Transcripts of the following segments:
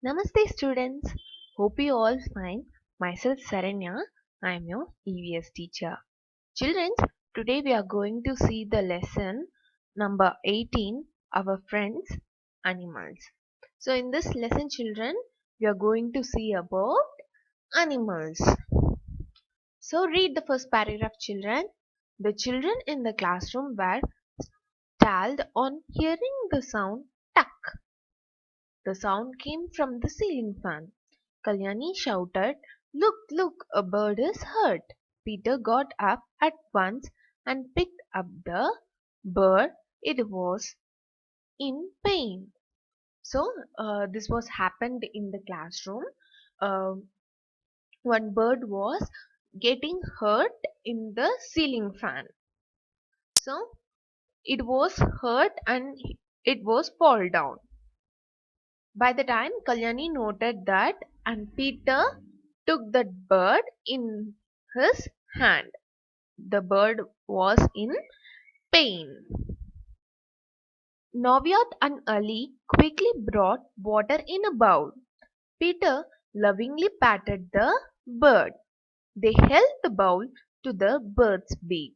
Namaste students. Hope you all fine. Myself Saranya. I am your EVS teacher. Children, today we are going to see the lesson number 18, our friends animals. So in this lesson children, we are going to see about animals. So read the first paragraph children. The children in the classroom were startled on hearing the sound tuck. The sound came from the ceiling fan. Kalyani shouted, "Look, look, a bird is hurt." Peter got up at once and picked up the bird. It was in pain. So, this was happened in the classroom. Uh, One bird was getting hurt in the ceiling fan. So, it was hurt and it was fall down. By the time Kalyani noted that, and Peter took that bird in his hand. The bird was in pain. Noviot and Ali quickly brought water in a bowl. Peter lovingly patted the bird. They held the bowl to the bird's beak.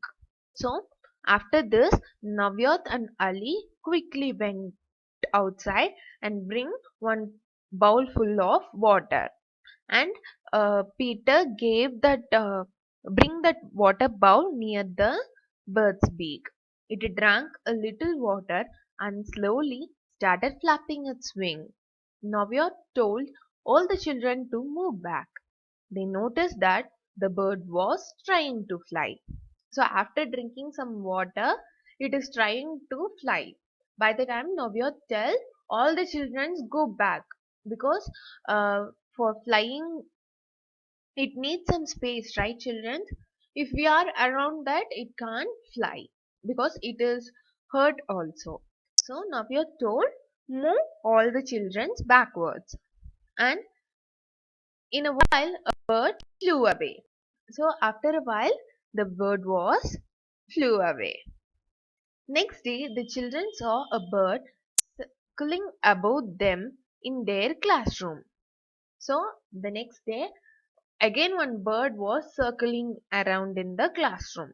So, after this, Navyat and Ali quickly went outside and bring one bowl full of water. And Peter gave that bring that water bowl near the bird's beak. It drank a little water and slowly started flapping its wing. Navya told all the children to move back. They noticed that the bird was trying to fly. So after drinking some water, it is trying to fly. By the time Navya tell all the children go back because for flying it needs some space, right, children? If we are around that, it can't fly because it is hurt also. So now we are told move all the children backwards, and in a while a bird flew away. So after a while the bird was flew away. Next day the children saw a bird circling above them in their classroom. So the next day again one bird was circling around in the classroom.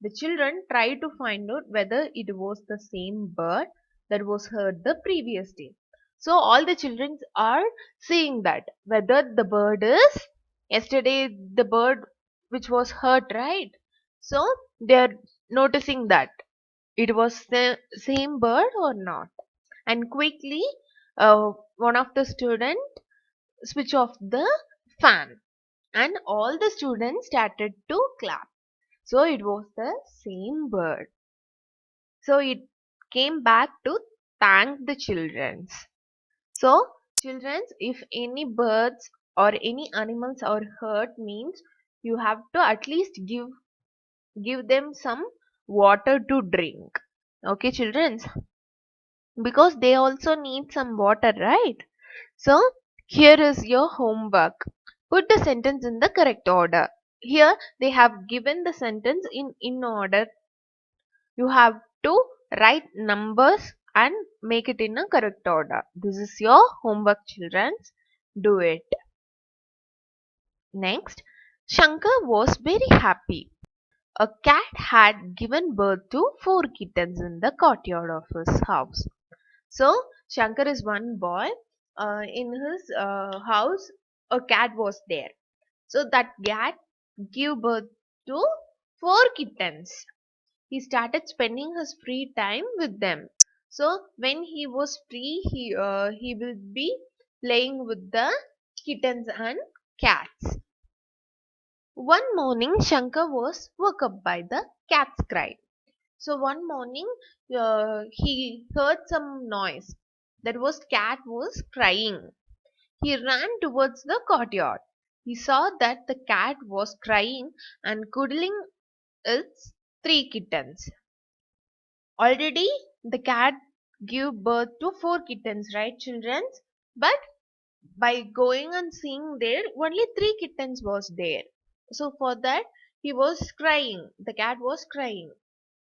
The children tried to find out whether it was the same bird that was heard the previous day. So all the children are seeing that whether the bird is yesterday the bird which was heard, right? So they are noticing that it was the same bird or not. And quickly one of the student switch off the fan and all the students started to clap. So it was the same bird. So it came back to thank the children. So children, if any birds or any animals are hurt means you have to at least give them some water to drink. Okay, children, because they also need some water, right? So here is your homework. Put the sentence in the correct order. Here they have given the sentence in order. You have to write numbers and make it in a correct order. This is your homework, children. Do it. Next, Shankar was very happy. A cat had given birth to 4 kittens in the courtyard of his house. So Shankar is one boy. In his house, a cat was there. So that cat gave birth to 4 kittens. He started spending his free time with them. So when he was free, he will be playing with the kittens and cats. One morning, Shankar was woke up by the cat's cry. So one morning, he heard some noise. That was cat was crying. He ran towards the courtyard. He saw that the cat was crying and cuddling its 3 kittens. Already the cat gave birth to 4 kittens, right, children? But by going and seeing there, only 3 kittens was there. So for that, he was crying. The cat was crying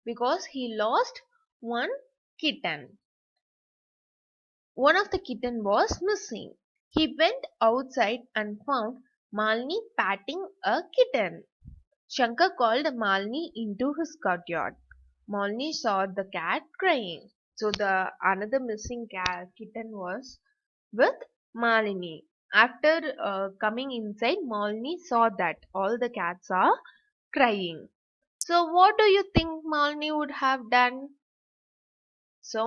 because he lost one kitten. One of the kitten was missing. He went outside and found Malini patting a kitten. Shankar called Malini into his courtyard. Malini saw the cat crying. So the another missing kitten was with Malini. After coming inside, Malini saw that all the cats are crying. So what do you think Malini would have done? So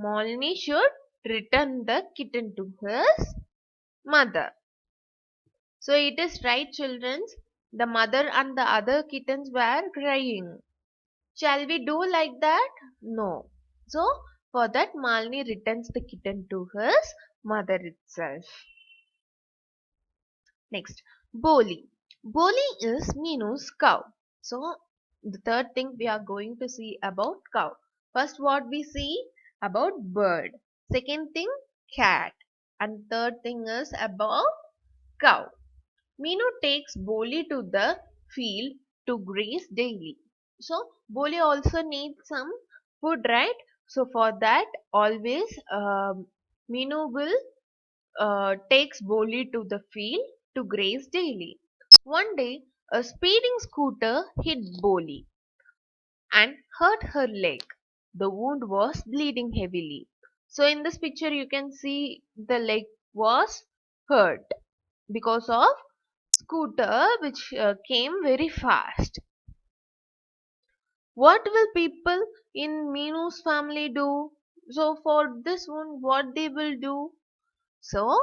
Malini should return the kitten to his mother. So it is right, children. The mother and the other kittens were crying. Shall we do like that? No. So for that, Malini returns the kitten to his mother itself. Next, Boli. Boli is Minu's cow. So the third thing we are going to see about cow. First, what we see about bird. Second thing, cat. And third thing is about cow. Minu takes Boli to the field to graze daily. So Boli also needs some food, right? So for that, always Minu will takes Boli to the field to graze daily. One day, a speeding scooter hit Boli and hurt her leg. The wound was bleeding heavily. So in this picture, you can see the leg was hurt because of scooter which came very fast. What will people in Minu's family do? So for this one, what they will do? So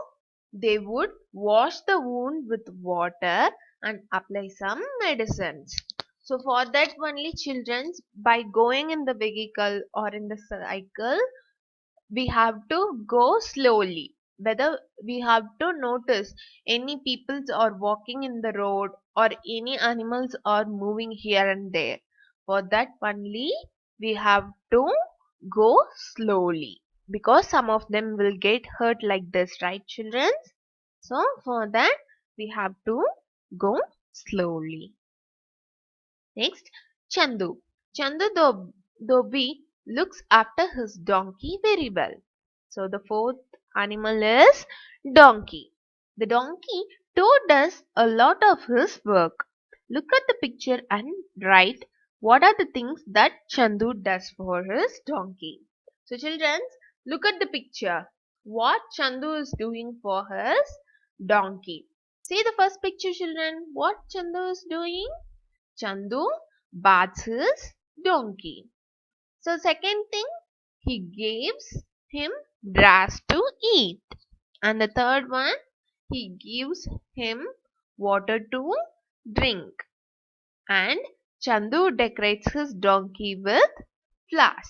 they would wash the wound with water and apply some medicines. So for that only children, by going in the vehicle or in the cycle, we have to go slowly. Whether we have to notice any peoples are walking in the road or any animals are moving here and there. For that only we have to go slowly because some of them will get hurt like this, right, children? So for that we have to go slowly. Next, Chandu. Chandu Dobi looks after his donkey very well. So the fourth animal is donkey. The donkey too does a lot of his work. Look at the picture and write what are the things that Chandu does for his donkey. So children, look at the picture. What Chandu is doing for his donkey. See the first picture, children. What Chandu is doing? Chandu baths his donkey. So second thing, he gives him grass to eat. And the third one, he gives him water to drink. And Chandu decorates his donkey with flowers.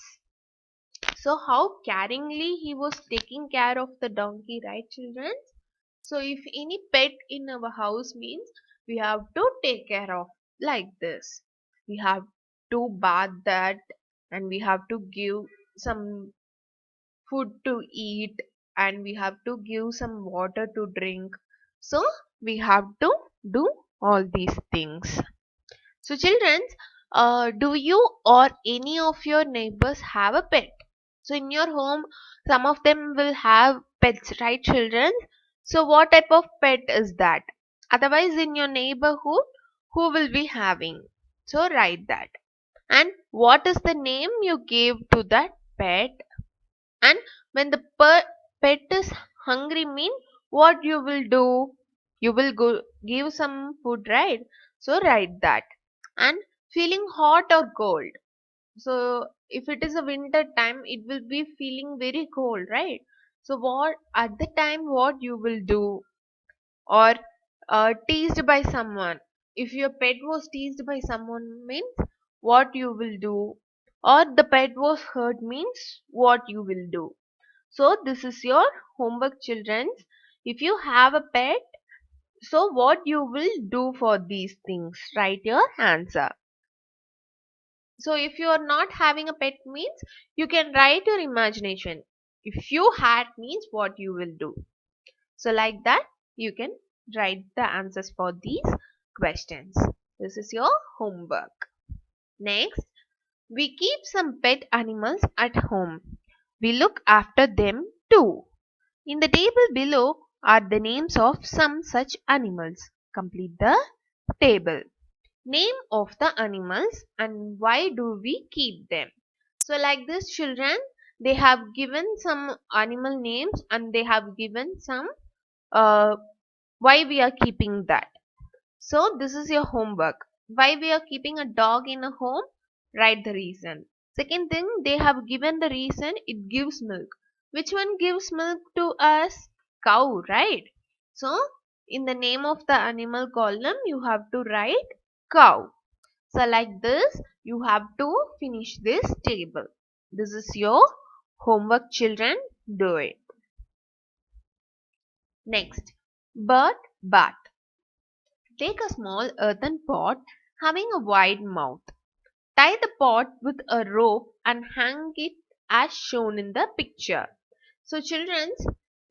So how caringly he was taking care of the donkey, right, children? So if any pet in our house means we have to take care of like this. We have to bath that and we have to give some food to eat and we have to give some water to drink. So we have to do all these things. So children, do you or any of your neighbors have a pet? So in your home, some of them will have pets, right, children? So what type of pet is that? Otherwise, in your neighborhood, who will be having? So write that. And what is the name you gave to that pet? And when the pet is hungry, mean what you will do? You will go give some food, right? So write that. And feeling hot or cold. So if it is a winter time, it will be feeling very cold, right? So what at the time what you will do? Or teased by someone. If your pet was teased by someone means what you will do. Or the pet was hurt means what you will do. So this is your homework, children. If you have a pet, so what you will do for these things? Write your answer. So if you are not having a pet means you can write your imagination. If you had means what you will do. So like that you can write the answers for these questions. This is your homework. Next, we keep some pet animals at home. We look after them too. In the table below, are the names of some such animals. Complete the table. Name of the animals and why do we keep them? So like this children, they have given some animal names and they have given some uh, why we are keeping that. So this is your homework. Why we are keeping a dog in a home? Write the reason. Second thing, they have given the reason it gives milk. Which one gives milk to us? Cow, right? So in the name of the animal column, you have to write cow. So like this, you have to finish this table. This is your homework children. Do it. Next, bird bath. Take a small earthen pot having a wide mouth. Tie the pot with a rope and hang it as shown in the picture. So children,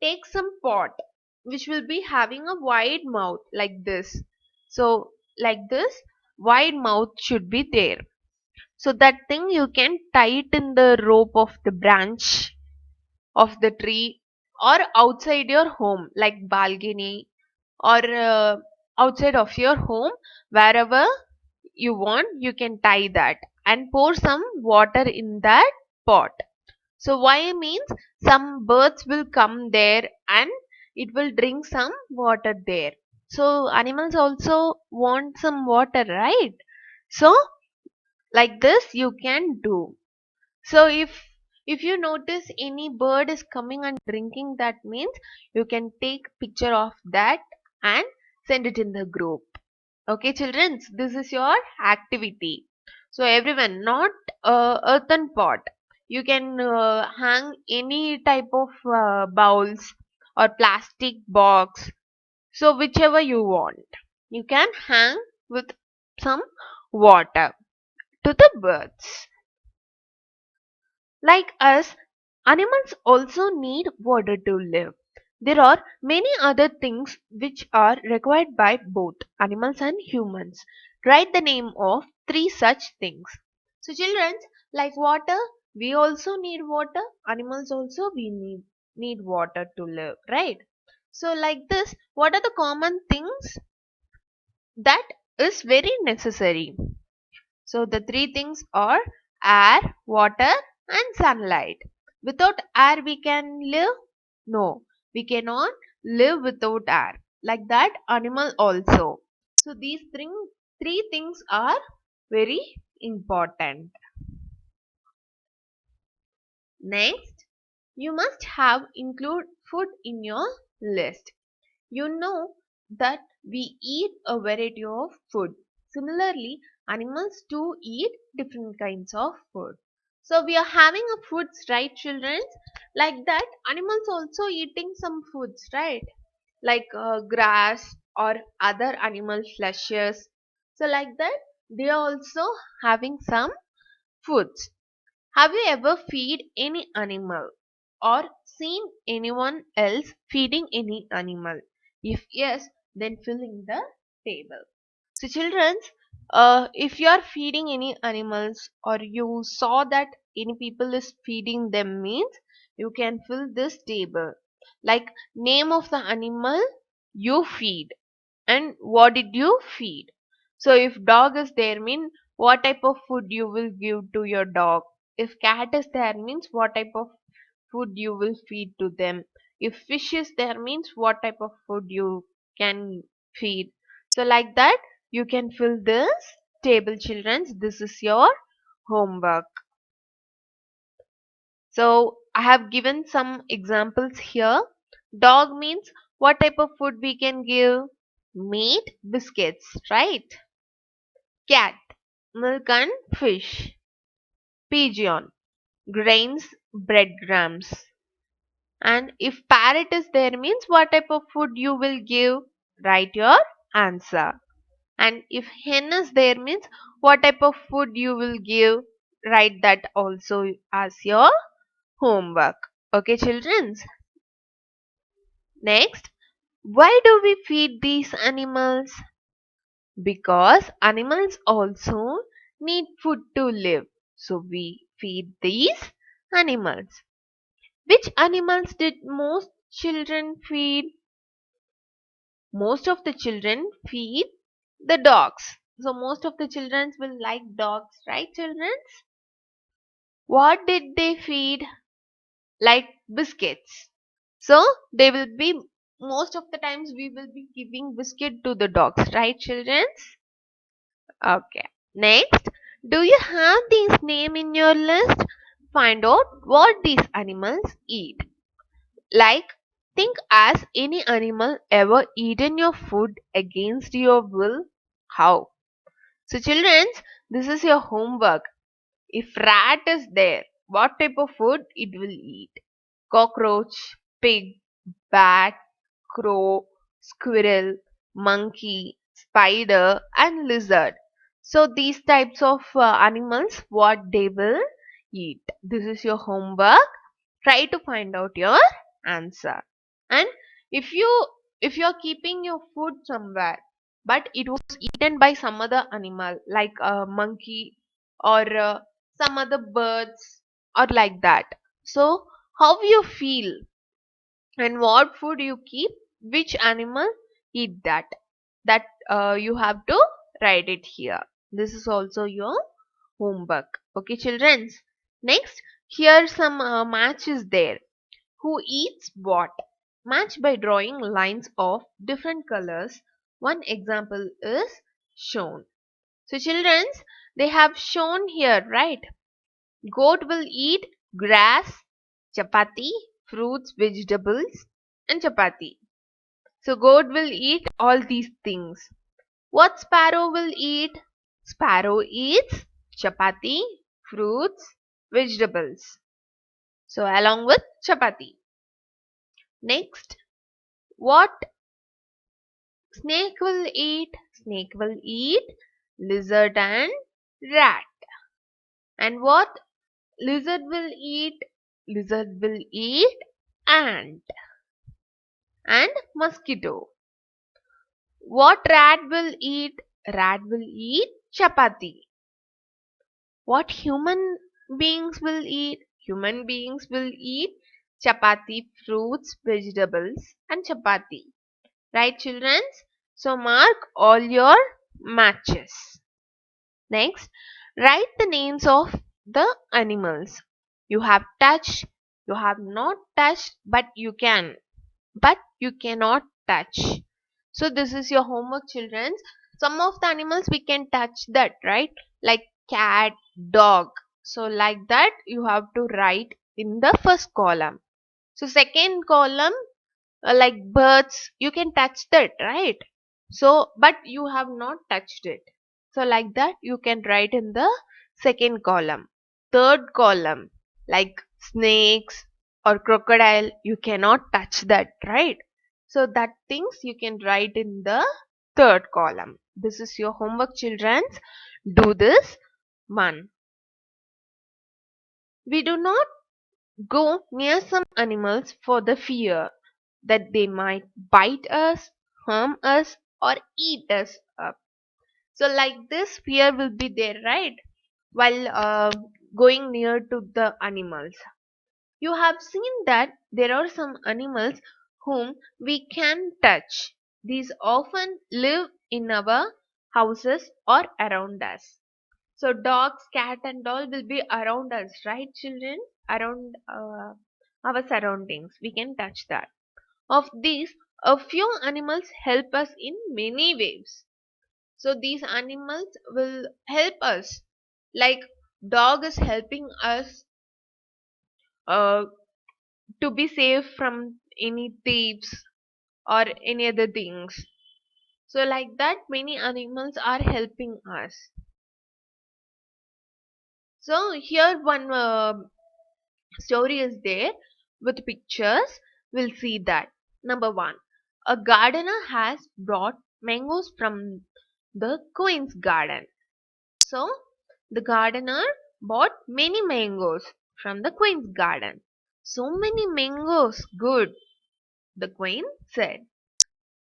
take some pot which will be having a wide mouth like this. So like this, wide mouth should be there. So that thing you can tie it in the rope of the branch of the tree or outside your home like balcony or outside of your home, wherever you want you can tie that and pour some water in that pot. So why means some birds will come there and it will drink some water there. So animals also want some water, right? So like this you can do. So if you notice any bird is coming and drinking, that means you can take picture of that and send it in the group. Okay, children, this is your activity. So everyone, not earthen pot. You can hang any type of bowls or plastic box. So whichever you want, you can hang with some water to the birds. Like us, animals also need water to live. There are many other things which are required by both animals and humans. Write the name of three such things. So children, like water, we also need water. Animals also we need water to live, right? So like this, what are the common things that is very necessary? So the three things are air, water and sunlight. Without air we can live? No, we cannot live without air. Like that animal also. So these three things are very important. Next, you must have include food in your list. You know that we eat a variety of food. Similarly, animals too eat different kinds of food. So we are having a foods, right, children? Like that, animals also eating some foods, right? Like grass or other animal fleshes. So like that, they are also having some foods. Have you ever feed any animal or seen anyone else feeding any animal? If yes, then fill in the table. So children, if you are feeding any animals or you saw that any people is feeding them means you can fill this table. Like name of the animal you feed and what did you feed. So if dog is there mean what type of food you will give to your dog. If cat is there means what type of food you will feed to them. If fish is there means what type of food you can feed. So like that you can fill this table, children. This is your homework. So I have given some examples here. Dog means what type of food we can give? Meat, biscuits, right? Cat, milk and fish. Pigeon, grains, breadcrumbs. And if parrot is there means what type of food you will give? Write your answer. And if hen is there means what type of food you will give? Write that also as your homework. Okay, children. Next, why do we feed these animals? Because animals also need food to live. So we feed these animals. Which animals did most children feed? Most of the children feed the dogs. So most of the children will like dogs, right children? What did they feed? Like biscuits. So they will be, most of the times we will be giving biscuit to the dogs, right children? Okay. Next, do you have these name in your list? Find out what these animals eat. Like, think, as any animal ever eaten your food against your will? How? So children, this is your homework. If rat is there, what type of food it will eat? Cockroach, pig, bat, crow, squirrel, monkey, spider, and lizard. So these types of animals, what they will eat. This is your homework. Try to find out your answer. And if you, if you are keeping your food somewhere, but it was eaten by some other animal like a monkey or some other birds or like that. So how you feel and what food you keep, which animal eat that, that you have to write it here. This is also your homework. Okay children. Next, here some match is there. Who eats what? Match by drawing lines of different colors. One example is shown. So children, they have shown here, right? Goat will eat grass, chapati, fruits, vegetables, and chapati. So goat will eat all these things. What sparrow will eat? Sparrow eats chapati, fruits, vegetables. So along with chapati. Next, what snake will eat? Snake will eat lizard and rat. And what lizard will eat? Lizard will eat ant and mosquito. What rat will eat? Rat will eat chapati. What human beings will eat? Human beings will eat chapati, fruits, vegetables, and chapati. Right, children? So mark all your matches. Next, write the names of the animals. You have touched, you have not touched, but you cannot touch. So this is your homework children. Some of the animals we can touch that, right? Like cat, dog. So like that you have to write in the first column. So second column, like birds, you can touch that, right? So but you have not touched it. So like that you can write in the second column. Third column, like snakes or crocodile, you cannot touch that, right? So that things you can write in the third column. This is your homework children. Do this one. We do not go near some animals for the fear that they might bite us, harm us, or eat us up. So like this fear will be there, right? While going near to the animals. You have seen that there are some animals whom we can touch. These often live in our houses or around us. So dogs, cat and all will be around us, right children? Around our surroundings. We can touch that. Of these, a few animals help us in many ways. So these animals will help us. Like dog is helping us uh, to be safe from any thieves or any other things. So like that many animals are helping us. So here one story is there with pictures. We'll see that. Number one, a gardener has brought mangoes from the queen's garden. So the gardener bought many mangoes from the queen's garden. So many mangoes, good, the queen said.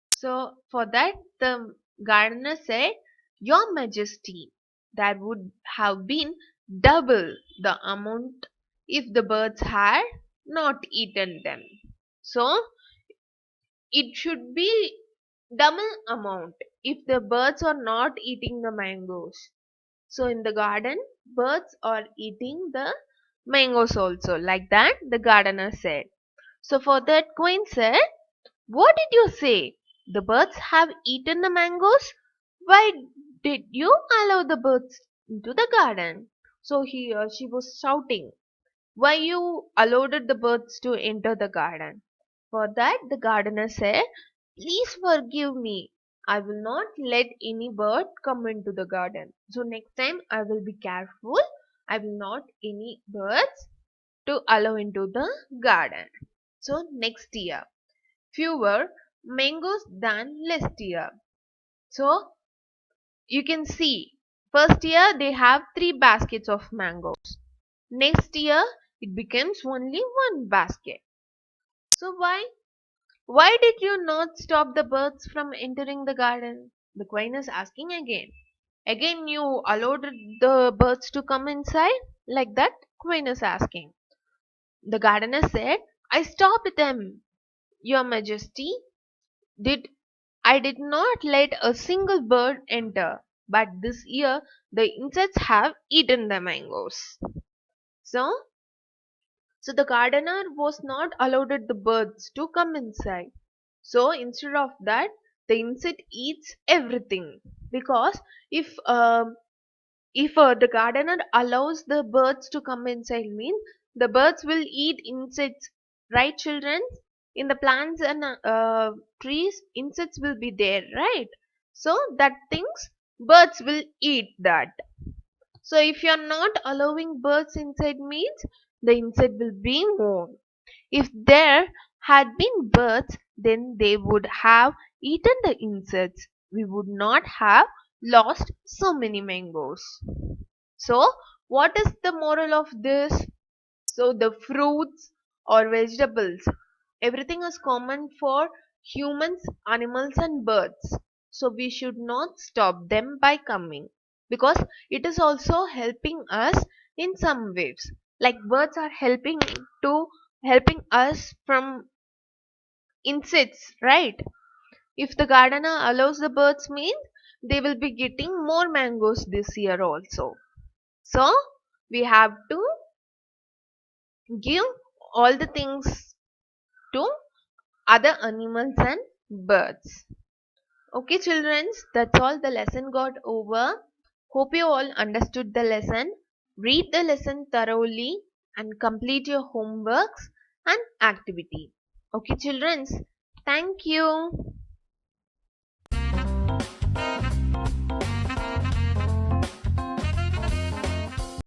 So for that the gardener said, Your Majesty, there would have been double the amount if the birds had not eaten them. So it should be double amount if the birds are not eating the mangoes. So in the garden, birds are eating the mangoes also. Like that, the gardener said. So for that, Queen said, "What did you say? The birds have eaten the mangoes? Why did you allow the birds into the garden?" So she was shouting, "Why you allowed the birds to enter the garden?" For that, the gardener said, "Please forgive me. I will not let any bird come into the garden. So next time I will be careful. I will not any birds to allow into the garden." So next year, fewer mangoes than last year. So you can see, first year they have 3 baskets of mangoes. Next year it becomes only 1 basket. So why did you not stop the birds from entering the garden? The queen is asking again. Again you allowed the birds to come inside? Like that, queen is asking. The gardener said, "I stopped them, your majesty. Did I did not let a single bird enter, but this year the insects have eaten the mangoes." So, so the gardener was not allowed the birds to come inside. So instead of that, the insect eats everything. Because if the gardener allows the birds to come inside, means the birds will eat insects, right, children? In the plants and trees, insects will be there, right? So that things birds will eat that. So if you are not allowing birds inside, means the insect will be more. If there had been birds, then they would have eaten the insects. We would not have lost so many mangoes. So, what is the moral of this? So, the fruits or vegetables, everything is common for humans, animals, and birds. So, we should not stop them by coming, because it is also helping us in some ways. Like birds are helping us from insects, right? If the gardener allows the birds, means they will be getting more mangoes this year also. So we have to give all the things to other animals and birds. Okay, children, that's all. The lesson got over. Hope you all understood the lesson. Read the lesson thoroughly and complete your homeworks and activity. Okay, children, thank you.